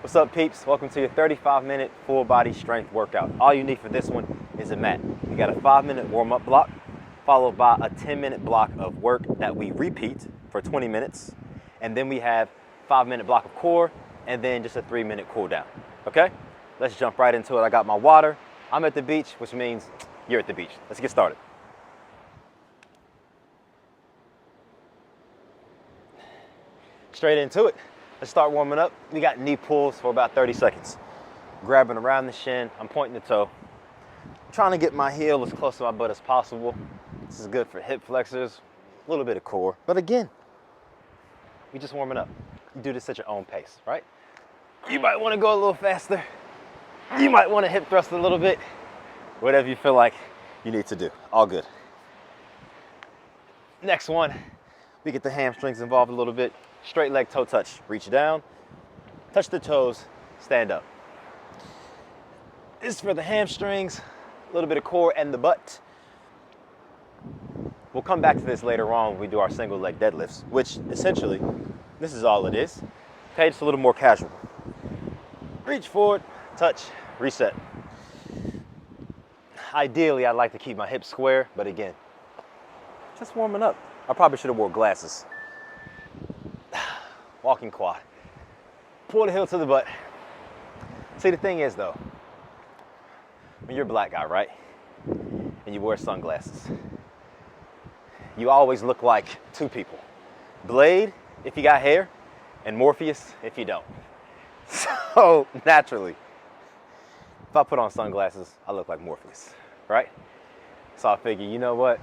What's up, peeps? Welcome to your 35-minute full body strength workout. All you need for this one is a mat. You got a 5-minute warm-up block, followed by a 10-minute block of work that we repeat for 20 minutes. And then we have 5-minute block of core, and then just a 3-minute cool down. Okay? Let's jump right into it. I got my water. I'm at the beach, which means you're at the beach. Let's get started. Straight into it. Let's start warming up. We got knee pulls for about 30 seconds. Grabbing around the shin, I'm pointing the toe. I'm trying to get my heel as close to my butt as possible. This is good for hip flexors, a little bit of core. But again, we just warming up. You do this at your own pace, right? You might want to go a little faster. You might want to hip thrust a little bit. Whatever you feel like you need to do. All good. Next one, we get the hamstrings involved a little bit. Straight leg toe touch. Reach down, touch the toes, stand up. This is for the hamstrings, a little bit of core and the butt. We'll come back to this later on when we do our single leg deadlifts, which essentially, this is all it is. Okay, just a little more casual. Reach forward, touch, reset. Ideally, I'd like to keep my hips square, but again, just warming up. I probably should have wore glasses. Walking quad. Pull the heel to the butt. See, the thing is though, when you're a black guy, right? And you wear sunglasses, you always look like two people. Blade, if you got hair, and Morpheus, if you don't. So, naturally, if I put on sunglasses, I look like Morpheus, right? So I figure, you know what?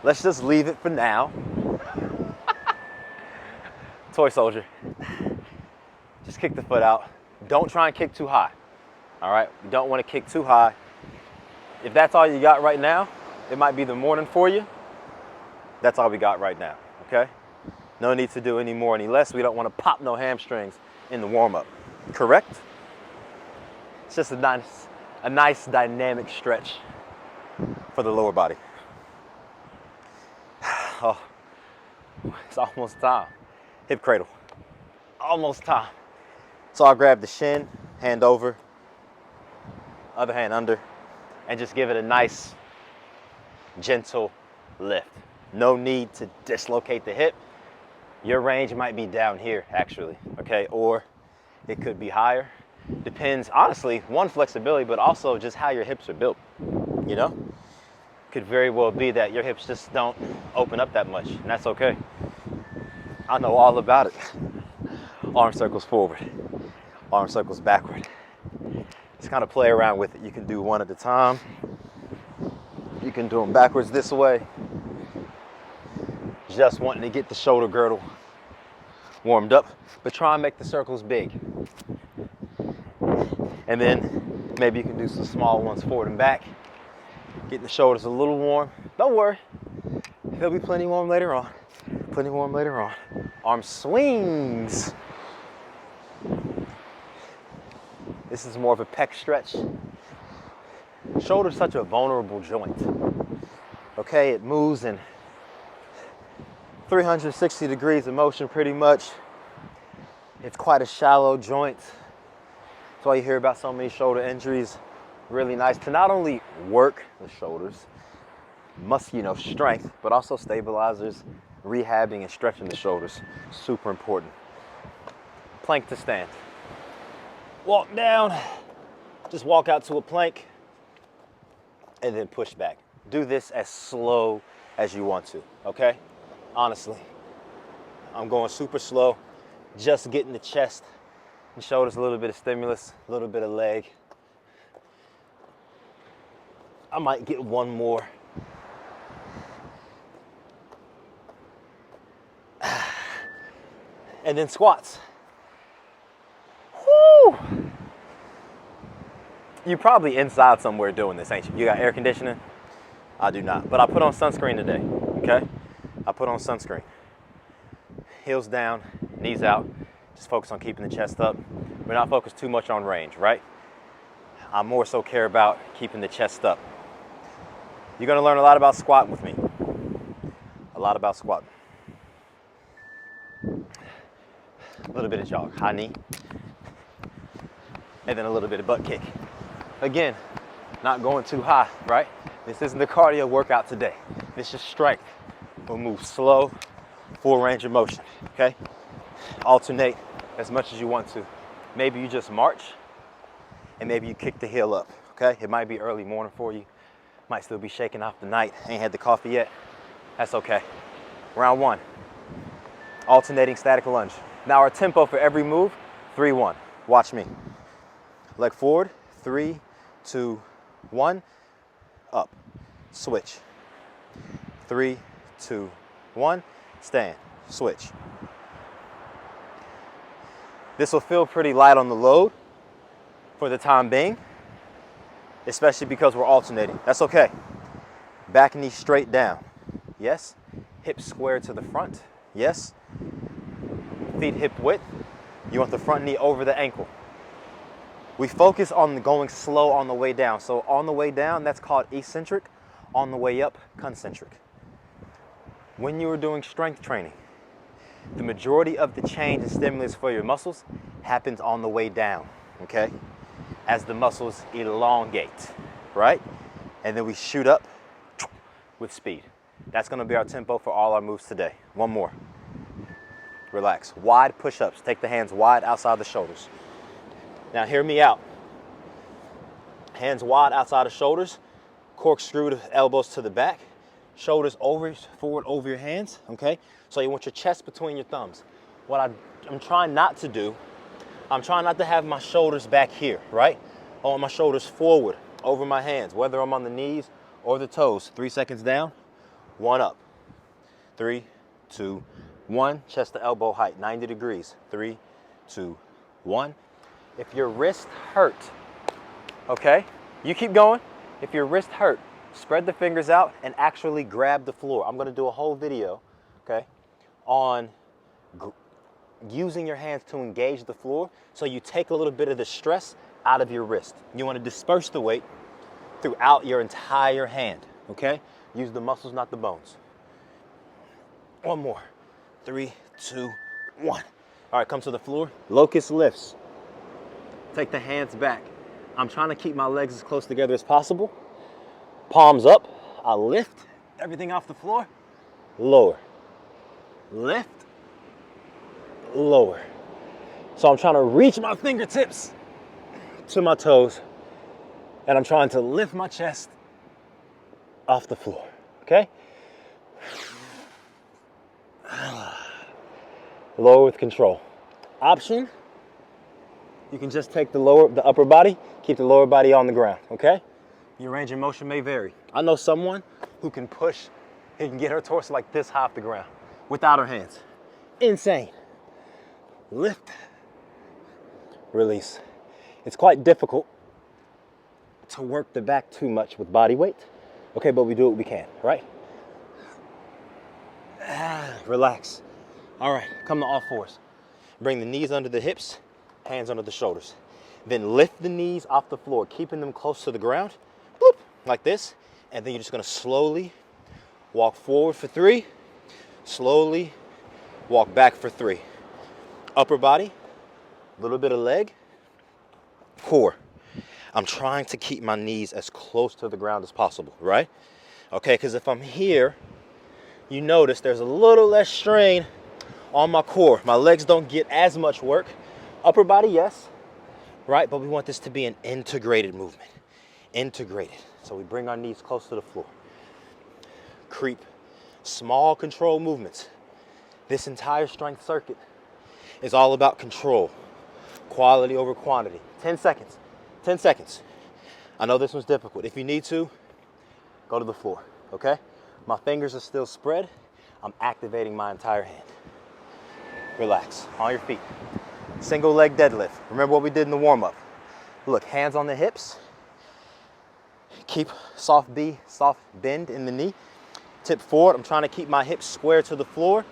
Let's just leave it for now. Toy soldier. Just kick the foot out. Don't try and kick too high. All right? You don't want to kick too high. If that's all you got right now, it might be the morning for you. That's all we got right now, okay? No need to do any more, any less. We don't want to pop no hamstrings in the warm-up. Correct? It's just a nice dynamic stretch for the lower body. Oh, it's almost time. Hip cradle. Almost time. So I'll grab the shin, hand over, other hand under, and just give it a nice, gentle lift. No need to dislocate the hip. Your range might be down here, actually, okay? Or it could be higher. Depends, honestly, one, flexibility, but also just how your hips are built, you know? Could very well be that your hips just don't open up that much, and that's okay. I know all about it. Arm circles forward, arm circles backward. Just kind of play around with it. You can do one at a time. You can do them backwards this way. Just wanting to get the shoulder girdle warmed up, but try and make the circles big. And then maybe you can do some small ones forward and back. Getting the shoulders a little warm. Don't worry, they'll be plenty warm later on. Plenty warm later on. Arm swings. This is more of a pec stretch. Shoulder's such a vulnerable joint. Okay, it moves in 360 degrees of motion pretty much. It's quite a shallow joint. That's why you hear about so many shoulder injuries. Really nice to not only work the shoulders, strength, but also stabilizers, rehabbing and stretching the shoulders. Super important. Plank to stand. Walk down, just walk out to a plank, and then push back. Do this as slow as you want to, okay? Honestly, I'm going super slow, just getting the chest and shoulders a little bit of stimulus, a little bit of leg. I might get one more. And then squats. Woo! You're probably inside somewhere doing this, ain't you? You got air conditioning? I do not, but I put on sunscreen today, okay? I put on sunscreen. Heels down, knees out. Just focus on keeping the chest up. We're not focused too much on range, right? I more so care about keeping the chest up. You're gonna learn a lot about squatting with me. A lot about squatting. A little bit of jog, high knee. and then a little bit of butt kick. Again, not going too high, right? This isn't the cardio workout today. This is strength. We'll move slow, full range of motion, okay? Alternate as much as you want to. Maybe you just march, and maybe you kick the heel up, okay? It might be early morning for you. Might still be shaking off the night, ain't had the coffee yet. That's okay. Round 1, alternating static lunge. Now our tempo for every move, 3-1. Watch me. Leg forward, 3, 2, 1, up, switch. 3, 2, 1, stand, switch. This will feel pretty light on the load for the time being, especially because we're alternating. That's okay. Back knee straight down. Yes. Hips square to the front. Yes. Feet hip width. You want the front knee over the ankle. We focus on going slow on the way down. So on the way down, that's called eccentric. On the way up, concentric. When you are doing strength training, the majority of the change and stimulus for your muscles happens on the way down, okay? As the muscles elongate, right? And then we shoot up with speed. That's gonna be our tempo for all our moves today. One more. Relax. Wide push-ups. Take the hands wide outside the shoulders. Now hear me out. Hands wide outside the shoulders. Corkscrew the elbows to the back. Shoulders forward over your hands, okay? So you want your chest between your thumbs. What I'm trying not to do, I'm trying not to have my shoulders back here, right? I want my shoulders forward over my hands, whether I'm on the knees or the toes. 3 seconds down, 1 up. 3, 2, 1. Chest to elbow height, 90 degrees. 3, 2, 1. If your wrist hurt, okay? You keep going. If your wrist hurt, spread the fingers out and actually grab the floor. I'm gonna do a whole video, okay, on using your hands to engage the floor so you take a little bit of the stress out of your wrist. You wanna disperse the weight throughout your entire hand, okay? Use the muscles, not the bones. 1 more. 3, 2, 1. All right, come to the floor. Locust lifts. Take the hands back. I'm trying to keep my legs as close together as possible. Palms up, I lift everything off the floor, lower, lift, lower. So I'm trying to reach my fingertips to my toes, and I'm trying to lift my chest off the floor, okay? Lower with control. Option, you can just take the upper body, keep the lower body on the ground, okay? Your range of motion may vary. I know someone who can push, who can get her torso like this high off the ground without her hands. Insane. Lift, release. It's quite difficult to work the back too much with body weight, okay, but we do what we can, right? Relax. All right, come to all fours. Bring the knees under the hips, hands under the shoulders. Then lift the knees off the floor, keeping them close to the ground. Boop, like this, and then you're just gonna slowly walk forward for 3, slowly walk back for 3. Upper body, a little bit of leg, core. I'm trying to keep my knees as close to the ground as possible, right? Okay, because if I'm here, you notice there's a little less strain on my core. My legs don't get as much work. Upper body, yes, right? But we want this to be an integrated movement. Integrated. So we bring our knees close to the floor. Creep. Small control movements. This entire strength circuit is all about control. Quality over quantity. 10 seconds. 10 seconds. I know this one's difficult. If you need to, go to the floor, okay? My fingers are still spread. I'm activating my entire hand. Relax. On your feet. Single leg deadlift. Remember what we did in the warm-up. Look, hands on the hips. Keep soft bend in the knee. Tip forward. I'm trying to keep my hips square to the floor.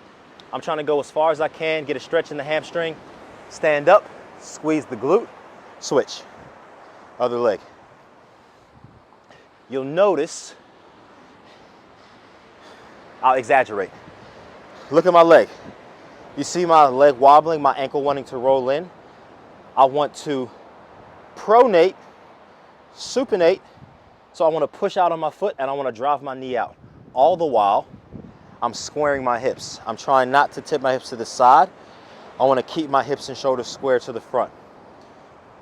I'm trying to go as far as I can, get a stretch in the hamstring. Stand up, squeeze the glute, switch. Other leg. You'll notice, I'll exaggerate. Look at my leg. You see my leg wobbling, my ankle wanting to roll in. I want to pronate, supinate. So I want to push out on my foot and I want to drive my knee out. All the while, I'm squaring my hips. I'm trying not to tip my hips to the side. I want to keep my hips and shoulders square to the front.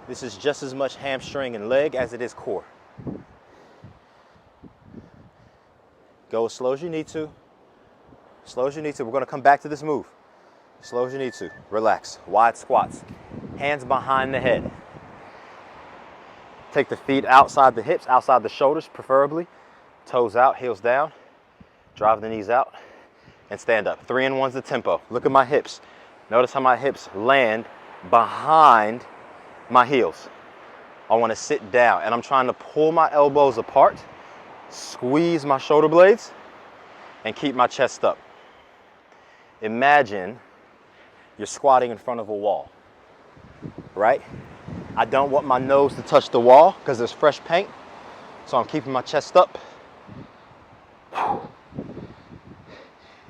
This is just as much hamstring and leg as it is core. Go as slow as you need to. Slow as you need to. We're going to come back to this move. Slow as you need to. Relax. Wide squats. Hands behind the head. Take the feet outside the hips, outside the shoulders preferably. Toes out, heels down. Drive the knees out and stand up. 3 and 1's the tempo. Look at my hips. Notice how my hips land behind my heels. I want to sit down and I'm trying to pull my elbows apart, squeeze my shoulder blades, and keep my chest up. Imagine you're squatting in front of a wall, right? I don't want my nose to touch the wall because there's fresh paint, so I'm keeping my chest up.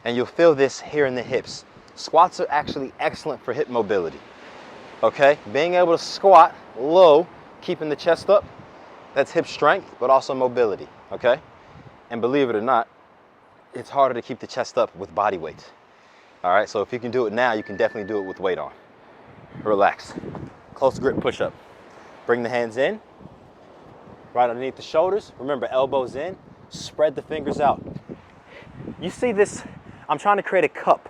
And you'll feel this here in the hips. Squats are actually excellent for hip mobility, okay? Being able to squat low, keeping the chest up, that's hip strength, but also mobility, okay? And believe it or not, it's harder to keep the chest up with body weight. All right, so if you can do it now, you can definitely do it with weight on. Relax. Close grip push-up. Bring the hands in, right underneath the shoulders. Remember, elbows in, spread the fingers out. You see this, I'm trying to create a cup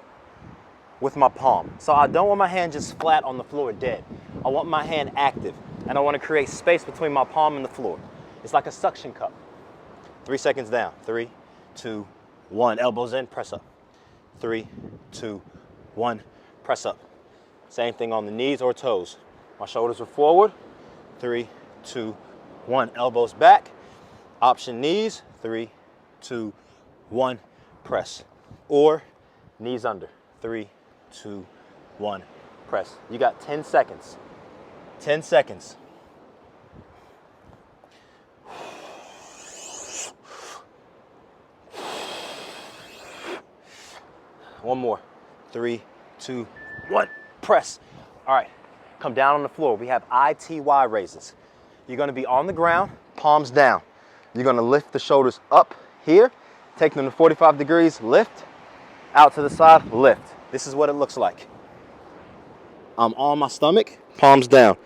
with my palm. So I don't want my hand just flat on the floor dead. I want my hand active, and I want to create space between my palm and the floor. It's like a suction cup. 3 seconds down. 3, 2, 1. Elbows in, press up. 3, 2, 1. Press up. Same thing on the knees or toes. My shoulders are forward. 3, 2, 1. Elbows back. Option knees. 3, 2, 1. Press. Or knees under. 3, 2, 1. Press. You got 10 seconds. 10 seconds. One more. 3, 2, 1. Press. All right. Come down on the floor. We have ITY raises. You're going to be on the ground, palms down. You're going to lift the shoulders up here, take them to 45 degrees, lift, out to the side, lift. This is what it looks like. I'm on my stomach, palms down.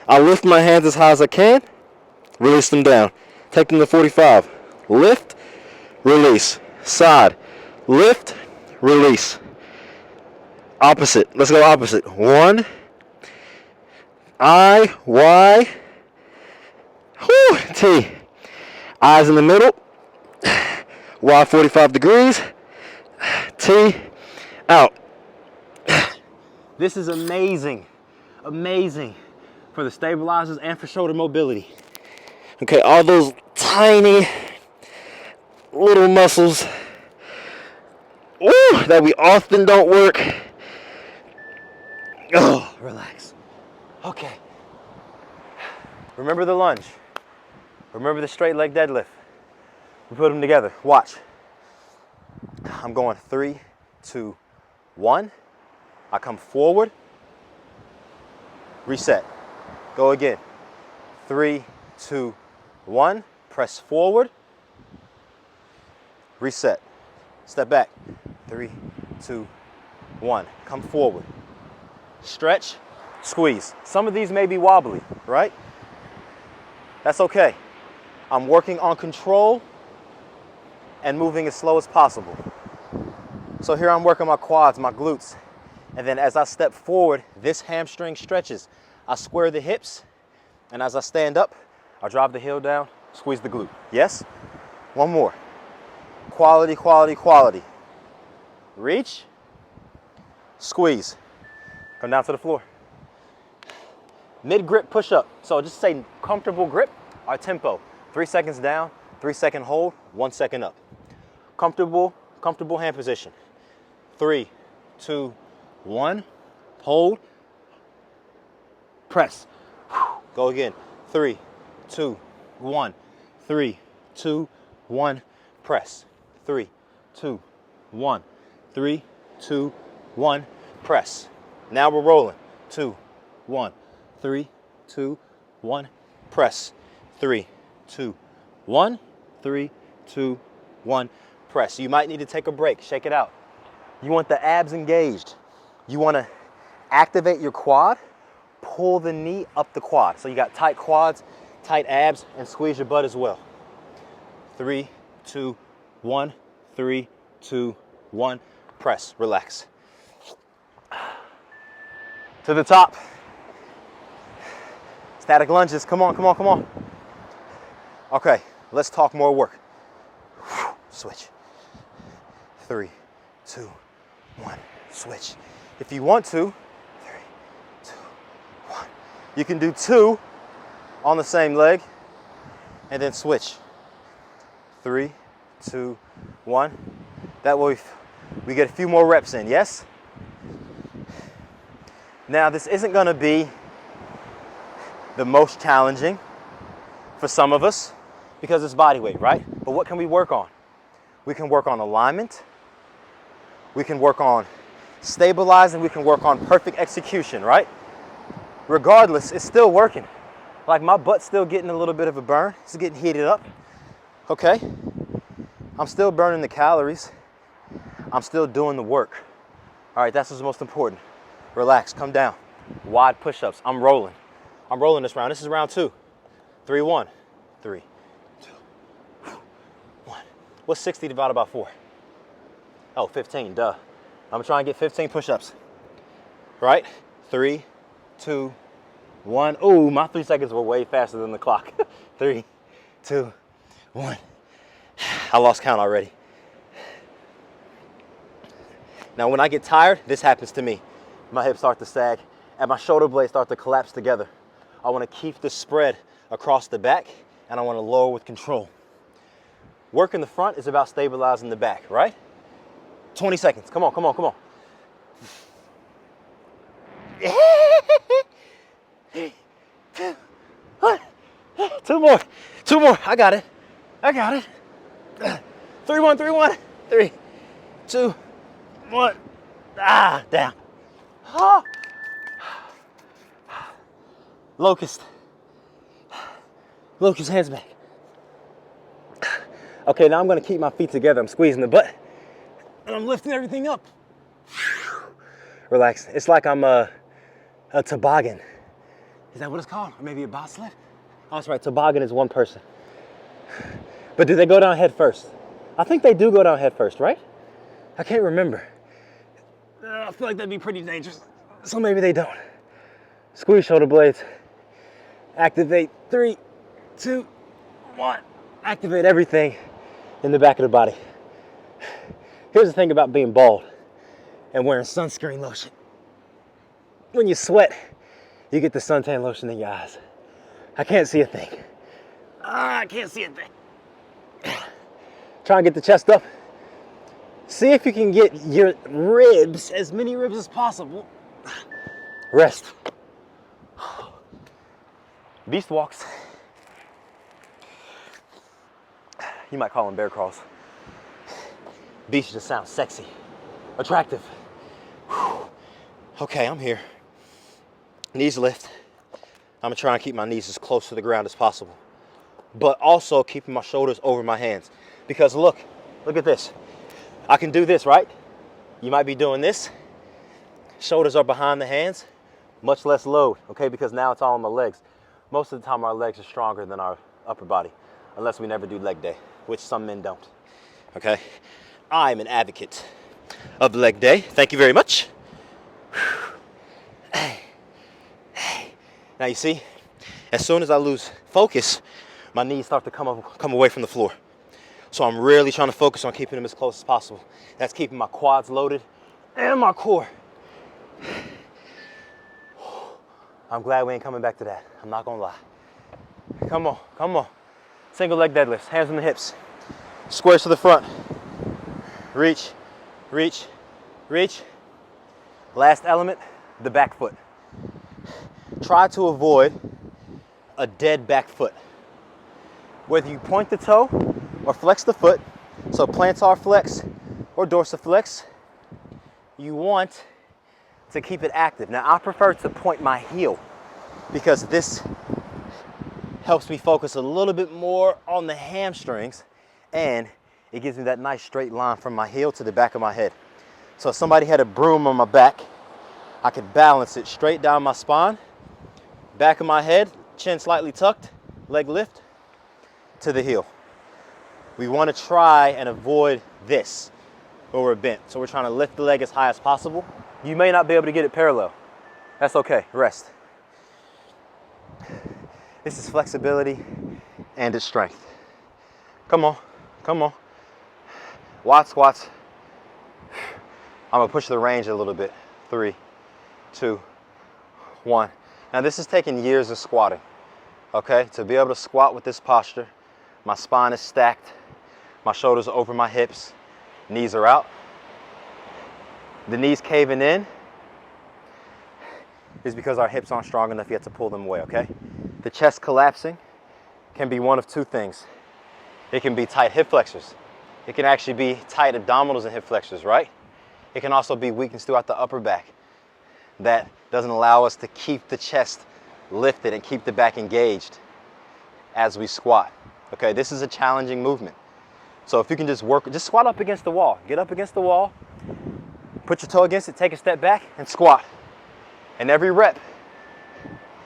I lift my hands as high as I can, release them down. Take them to 45. Lift, release. Side, lift, release. Opposite. Let's go opposite. 1. I, Y, whew, T. Eyes in the middle. Y 45 degrees. T. Out. This is amazing. Amazing for the stabilizers and for shoulder mobility. Okay, all those tiny little muscles that we often don't work. Oh, relax. Okay. Remember the lunge. Remember the straight leg deadlift. We put them together. Watch. I'm going 3, 2, 1. I come forward. Reset. Go again. 3, 2, 1. Press forward. Reset. Step back. 3, 2, 1. Come forward. Stretch. Squeeze. Some of these may be wobbly, right? That's okay. I'm working on control and moving as slow as possible. So here I'm working my quads, my glutes. And then as I step forward, this hamstring stretches. I square the hips, and as I stand up, I drive the heel down, squeeze the glute. Yes? One more. Quality, quality, quality. Reach, squeeze. Come down to the floor. Mid-grip push-up. So just say comfortable grip or tempo. 3 seconds down, 3 second hold, 1 second up. Comfortable hand position. 3, 2, 1. Hold. Press. Go again. 3, 2, 1. 3, 2, 1. Press. 3, 2, 1. 3, 2, 1. Press. Now we're rolling. 2, 1. 3, 2, 1. press. 3, 2, 1. 3, 2, 1. Press. You might need to take a break. Shake it out. You want the abs engaged. You want to activate your quad, pull the knee up the quad. So you got tight quads, tight abs, and squeeze your butt as well. 3, 2, 1. 3, 2, 1. Press. Relax. To the top. Static lunges. Come on, come on, come on. Okay, let's talk more work. Switch. 3, 2, 1. Switch. If you want to, 3, 2, 1. You can do 2 on the same leg and then switch. 3, 2, 1. That way we get a few more reps in, yes? Now this isn't gonna be the most challenging for some of us because it's body weight, right? But what can we work on? We can work on alignment, we can work on stabilizing, we can work on perfect execution, right? Regardless, it's still working. Like my butt's still getting a little bit of a burn, it's getting heated up, okay? I'm still burning the calories, I'm still doing the work. All right, that's what's most important. Relax, come down. Wide push-ups, I'm rolling. I'm rolling this round. This is round 2. 3, 1. 3, 2, 1. What's 60 divided by 4? Oh, 15, duh. I'm gonna try and get 15 push-ups. Right? 3, 2, 1. Ooh, my 3 seconds were way faster than the clock. 3, 2, 1. I lost count already. Now, when I get tired, this happens to me. My hips start to sag and my shoulder blades start to collapse together. I want to keep the spread across the back and I want to lower with control. Work in the front is about stabilizing the back, right? 20 seconds. Come on, come on, come on. 2 more. 2 more. I got it. I got it. 3, 1, 3, 1. 3, 2, 1. Ah, down. Ah. Locust. Locust, hands back. Okay, now I'm gonna keep my feet together. I'm squeezing the butt and I'm lifting everything up. Relax. It's like I'm a toboggan. Is that what it's called? Or maybe a bobsled? Oh, that's right, toboggan is one person. But do they go down head first? I think they do go down head first, right? I can't remember. I feel like that'd be pretty dangerous. So maybe they don't. Squeeze shoulder blades. Activate. 3, 2, 1. Activate everything in the back of the body. Here's the thing about being bald and wearing sunscreen lotion. When you sweat, you get the suntan lotion in your eyes. I can't see a thing. I can't see a thing. Try and get the chest up. See if you can get your ribs, as many ribs as possible. Rest. Beast walks. You might call them bear crawls. Beast just sounds sexy, attractive. Whew. Okay, I'm here. Knees lift. I'm gonna try and keep my knees as close to the ground as possible, but also keeping my shoulders over my hands. Because look at this. I can do this, right? You might be doing this. Shoulders are behind the hands, much less load, okay? Because now it's all on my legs. Most of the time our legs are stronger than our upper body, unless we never do leg day, which some men don't, okay? I'm an advocate of leg day. Thank you very much. Now you see, as soon as I lose focus, my knees start to come away from the floor. So I'm really trying to focus on keeping them as close as possible. That's keeping my quads loaded and my core. I'm glad we ain't coming back to that. I'm not gonna lie. Come on, come on. Single leg deadlifts, hands on the hips. Squares to the front. Reach, reach, reach. Last element, the back foot. Try to avoid a dead back foot. Whether you point the toe or flex the foot, so plantar flex or dorsiflex, you want to keep it active. Now I prefer to point my heel because this helps me focus a little bit more on the hamstrings, and it gives me that nice straight line from my heel to the back of my head. So if somebody had a broom on my back, I could balance it straight down my spine, back of my head, chin slightly tucked, leg lift to the heel. We want to try and avoid this where we're bent. So we're trying to lift the leg as high as possible. You may not be able to get it parallel. That's okay, rest. This is flexibility and it's strength. Come on, come on. Watt squats. I'm gonna push the range a little bit. 3, 2, 1. Now this is taking years of squatting, okay? To be able to squat with this posture, my spine is stacked, my shoulders are over my hips, knees are out. The knees caving in is because our hips aren't strong enough yet to pull them away, okay? The chest collapsing can be one of two things. It can be tight hip flexors. It can actually be tight abdominals and hip flexors, right? It can also be weakness throughout the upper back that doesn't allow us to keep the chest lifted and keep the back engaged as we squat. Okay, this is a challenging movement. So if you can just squat up against the wall. Get up against the wall, put your toe against it, take a step back and squat. And every rep,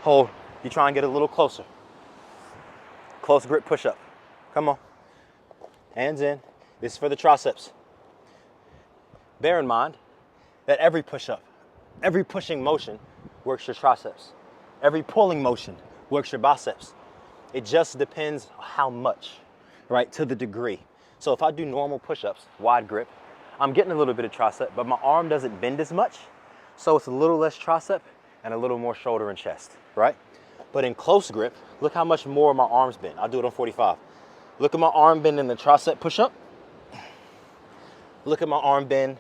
hold, you try and get a little closer. Close grip push-up. Come on. Hands in. This is for the triceps. Bear in mind that every push-up, every pushing motion works your triceps. Every pulling motion works your biceps. It just depends how much, right, to the degree. So if I do normal push-ups, wide grip, I'm getting a little bit of tricep, but my arm doesn't bend as much. So it's a little less tricep and a little more shoulder and chest, right? But in close grip, look how much more my arms bend. I'll do it on 45. Look at my arm bend in the tricep push-up. Look at my arm bend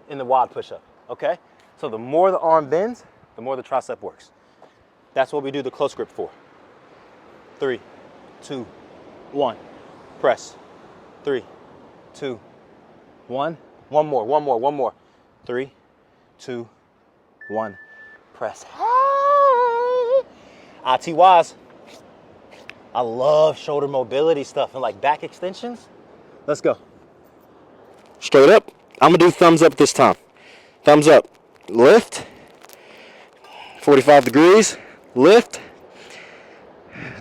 in the wide push-up, okay? So the more the arm bends, the more the tricep works. That's what we do the close grip for. 3, 2, 1, press. 3, 2, 1. One more. 3, 2, 1, press. ITYs. I love shoulder mobility stuff and like back extensions. Let's go. Straight up. I'm gonna do thumbs up this time. Thumbs up. Lift. 45 degrees. Lift.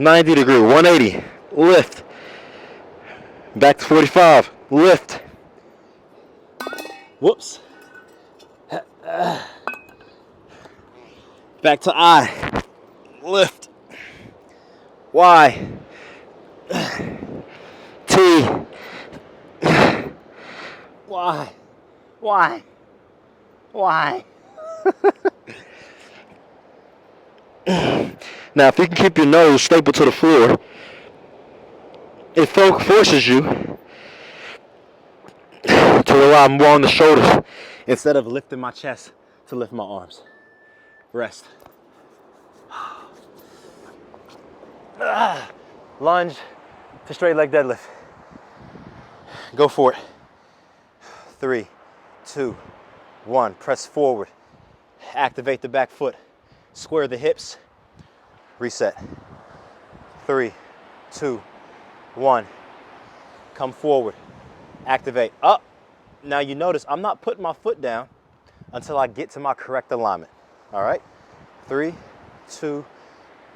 90 degree. 180. Lift. Back to 45. Lift. Whoops. Back to I. Lift. Y. T. Y. Now, if you can keep your nose stapled to the floor, it forces you to rely more on the shoulders instead of lifting my chest to lift my arms. Rest. Lunge to straight leg deadlift. Go for it. 3, 2, 1. Press forward. Activate the back foot. Square the hips. Reset. 3, 2, 1. Come forward. Activate. Up. Now you notice I'm not putting my foot down until I get to my correct alignment. All right? 3, 2,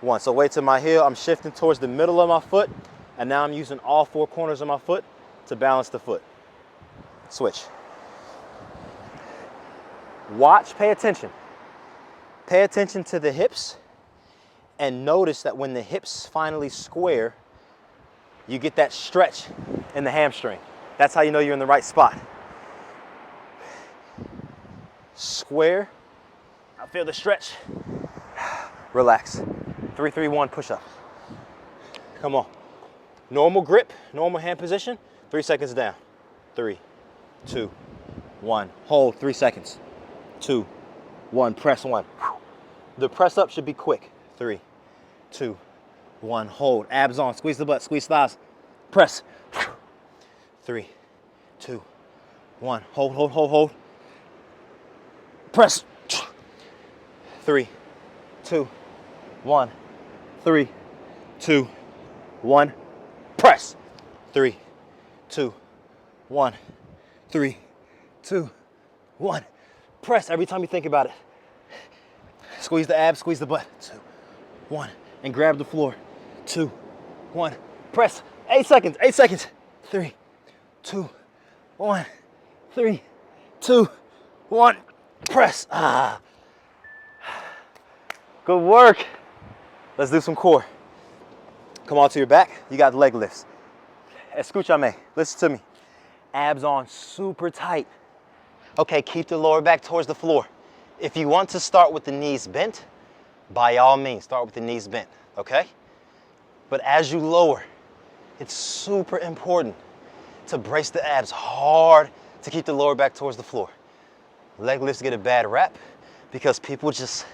1. So weight to my heel. I'm shifting towards the middle of my foot, and now I'm using all 4 corners of my foot to balance the foot. Switch. Watch, pay attention. Pay attention to the hips and notice that when the hips finally square, you get that stretch in the hamstring. That's how you know you're in the right spot. Square. I feel the stretch. Relax. 3, 3, 1 push-up. Come on. Normal grip, normal hand position. 3 seconds down. 3, 2, 1. Hold 3 seconds. 2, 1. Press 1. The press up should be quick. 3, 2, 1. Hold. Abs on. Squeeze the butt. Squeeze thighs. Press. 3, 2, 1. Hold. Press. 3, 2, 1. 3, 2, 1. Press. 3, 2, 1. 3, 2, 1. Press every time you think about it. Squeeze the abs, squeeze the butt. 2, 1. And grab the floor. 2, 1. Press. 8 seconds. 8 seconds. 3, 2, 1. 3, 2, 1. Press. Ah. Good work. Let's do some core. Come on to your back. You got leg lifts. Escúchame. Listen to me. Abs on super tight. Okay, keep the lower back towards the floor. If you want to start with the knees bent, by all means, start with the knees bent, okay? But as you lower, it's super important to brace the abs hard to keep the lower back towards the floor. Leg lifts get a bad rap because people just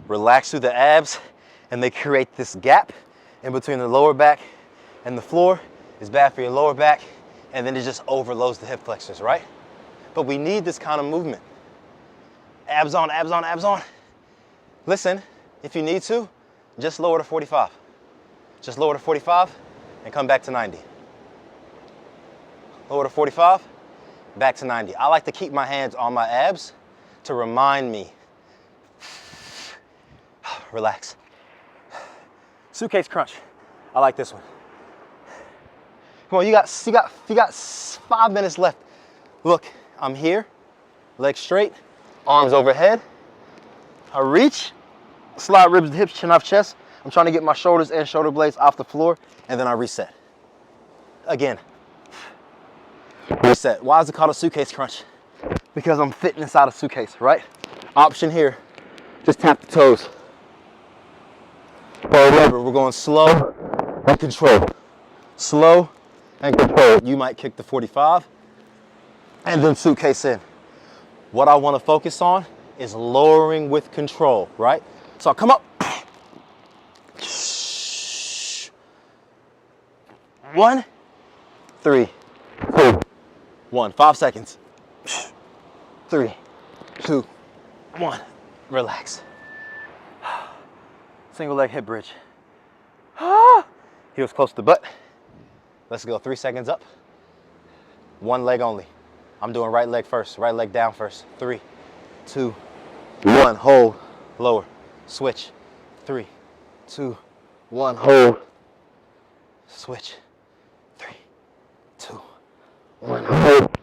relax through the abs and they create this gap in between the lower back and the floor. It's bad for your lower back, and then it just overloads the hip flexors, right? But we need this kind of movement. Abs on, abs on, abs on. Listen, if you need to, just lower to 45. Just lower to 45 and come back to 90. Lower to 45, back to 90. I like to keep my hands on my abs to remind me. Relax. Suitcase crunch. I like this one. Come on, you got 5 minutes left. Look, I'm here, legs straight, arms overhead. I reach, slide ribs to hips, chin off chest. I'm trying to get my shoulders and shoulder blades off the floor, and then I reset. Again, reset. Why is it called a suitcase crunch? Because I'm fitting inside a suitcase, right? Option here, just tap the toes. Or remember, we're going slow and control. Slow and control. You might kick the 45 and then suitcase in. What I want to focus on is lowering with control, right? So I'll come up. 1, 3, 2, 1. 5 seconds. 3, 2, 1. Relax. Single leg hip bridge. Heels close to the butt. Let's go. 3 seconds up. 1 leg only. I'm doing right leg first. Right leg down first. 3, 2, 1. Hold. Lower. Switch. 3, 2, 1. Hold. Switch. 3, 2, 1. Hold.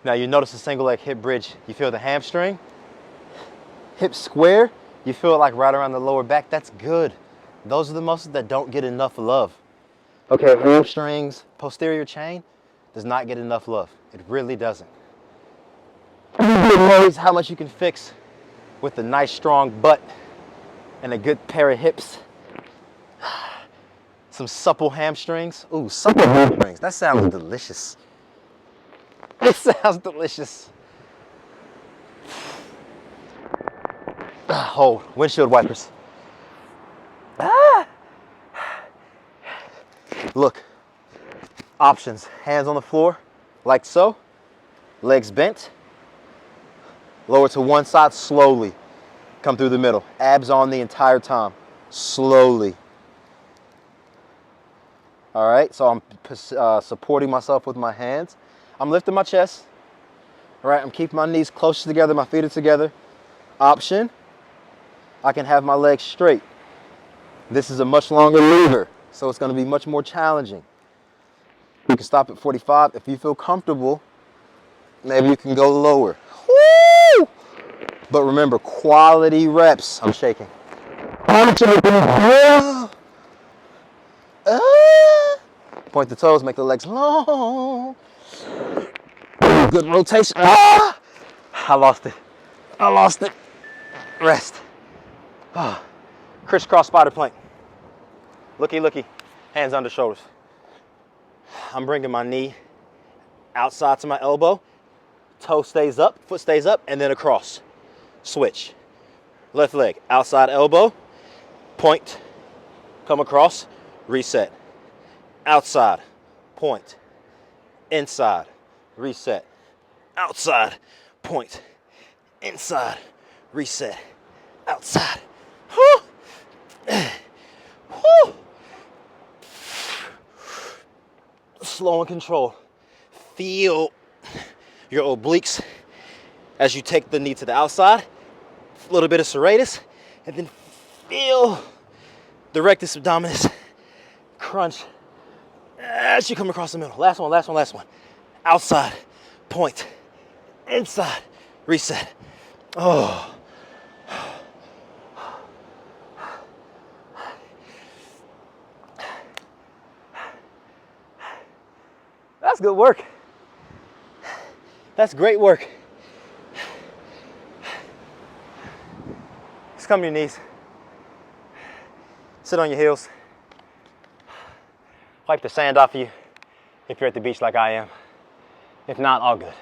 Now you notice the single leg hip bridge. You feel the hamstring. Hip square. You feel it like right around the lower back. That's good. Those are the muscles that don't get enough love. Okay, hamstrings, posterior chain does not get enough love. It really doesn't. You'd be amazed how much you can fix with a nice strong butt and a good pair of hips. Some supple hamstrings. Ooh, supple hamstrings. That sounds delicious. It sounds delicious. Hold. Windshield wipers. Look. Options. Hands on the floor, like so. Legs bent. Lower to one side slowly. Come through the middle. Abs on the entire time. Slowly. All right, so I'm supporting myself with my hands. I'm lifting my chest. All right, I'm keeping my knees close together, my feet are together. Option, I can have my legs straight. This is a much longer lever, so it's gonna be much more challenging. You can stop at 45. If you feel comfortable, maybe you can go lower. Woo! But remember, quality reps. I'm shaking. I'm shaking. Point the toes, make the legs long. Good rotation. I lost it. I lost it. Rest. Crisscross spider plank. Looky, looky. Hands under shoulders. I'm bringing my knee outside to my elbow. Toe stays up, foot stays up, and then across. Switch. Left leg, outside elbow. Point. Come across. Reset. Outside. Point. Inside. Reset. Outside. Point. Inside. Reset. Outside. slow and controlled. Feel your obliques as you take the knee to the outside. A little bit of serratus, and then feel the rectus abdominis crunch as you come across the middle. Last one, last one, last one. Outside, point, inside, reset. Oh. That's good work. That's great work. Just come to your knees. Sit on your heels. Wipe the sand off of you if you're at the beach like I am. If not, all good.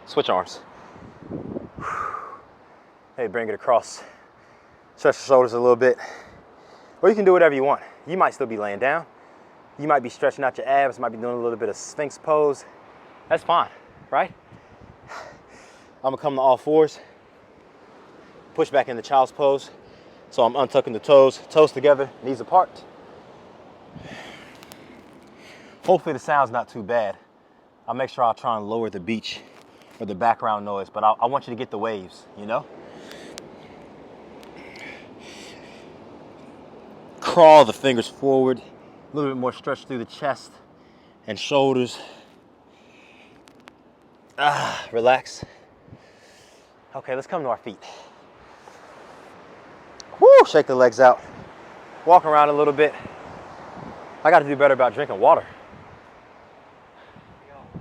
Switch arms. Hey, bring it across. Stretch the shoulders a little bit. Or you can do whatever you want. You might still be laying down. You might be stretching out your abs, might be doing a little bit of Sphinx pose. That's fine, right? I'm gonna come to all fours. Push back into child's pose. So I'm untucking the toes, toes together, knees apart. Hopefully the sound's not too bad. I'll make sure I'll try and lower the beach or the background noise, but I want you to get the waves, you know? Crawl the fingers forward, a little bit more stretch through the chest and shoulders. Relax. Okay, let's come to our feet. Woo, shake the legs out. Walk around a little bit. I got to do better about drinking water.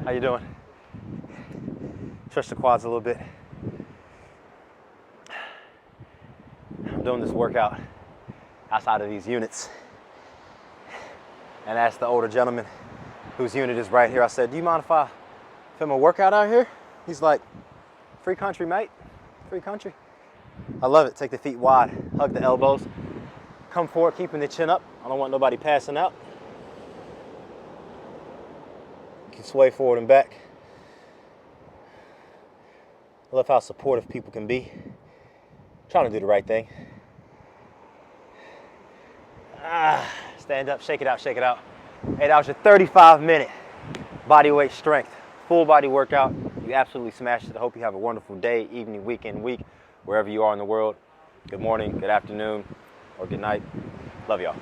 How you doing? Stretch the quads a little bit. I'm doing this workout outside of these units. And asked the older gentleman whose unit is right here. I said, do you mind if I film a workout out here? He's like, free country, mate. Free country. I love it. Take the feet wide, hug the elbows. Come forward, keeping the chin up. I don't want nobody passing out. You can sway forward and back. I love how supportive people can be. Trying to do the right thing. Stand up, shake it out, shake it out. Hey, that was your 35-minute body weight strength, full body workout. You absolutely smashed it. I hope you have a wonderful day, evening, weekend, week, wherever you are in the world. Good morning, good afternoon, or good night. Love y'all.